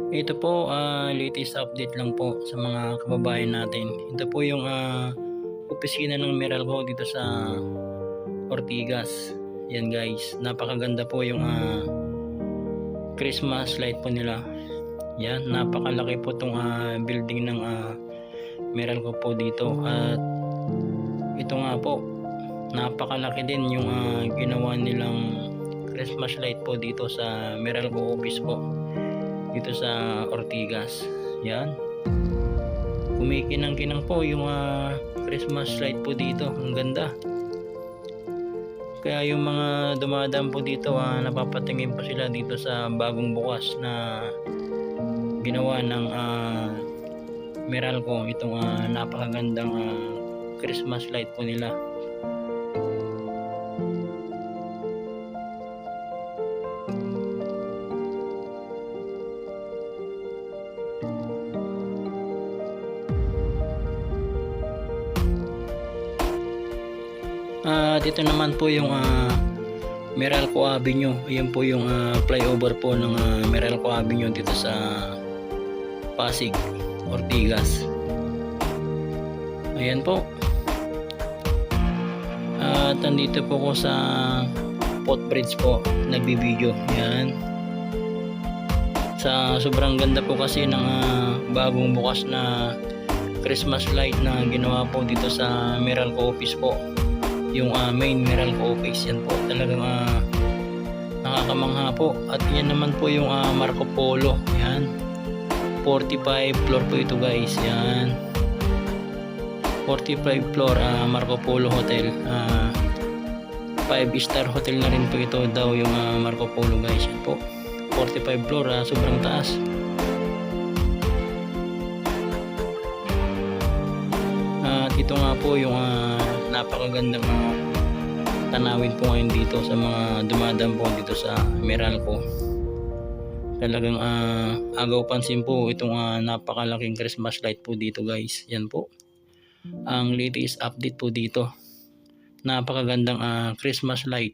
Ito po, latest update lang po sa mga kababayan natin. Ito po yung opisina ng Meralco dito sa Ortigas. Yan guys, napakaganda po yung Christmas light po nila. Yan, napakalaki po tong building ng Meralco po dito. At ito nga po, napakalaki din yung ginawa nilang Christmas light po dito sa Meralco office po dito sa Ortigas. Yan, kumikinang-kinang po yung Christmas light po dito. Ang ganda. Kaya yung mga dumadaan po dito, napapatingin pa sila dito sa bagong bukas na ginawa ng Meralco. Itong napakagandang Christmas light po nila. Dito naman po yung Meralco Avenue. Ayan po yung flyover po ng Meralco Avenue dito sa Pasig, Ortigas. Ayan po. At andito po ko sa footbridge po, nagbibideo. Ayan. Sa sobrang ganda po kasi ng bagong bukas na Christmas light na ginawa po dito sa Meralco office po. Yung main Meralco office, yan po talagang nakakamangha po. At yan naman po yung Marco Polo, yan 45 floor po ito guys. Yan 45 floor Marco Polo Hotel, 5-star hotel na rin po ito daw yung Marco Polo guys. Yan po 45 floor, sobrang taas. At ito nga po yung napakagandang tanawin po ngayon dito sa mga dumadaan po dito sa Meralco. Talagang agaw pansin po itong napakalaking Christmas light po dito guys. Yan po ang latest update po dito. Napakagandang Christmas light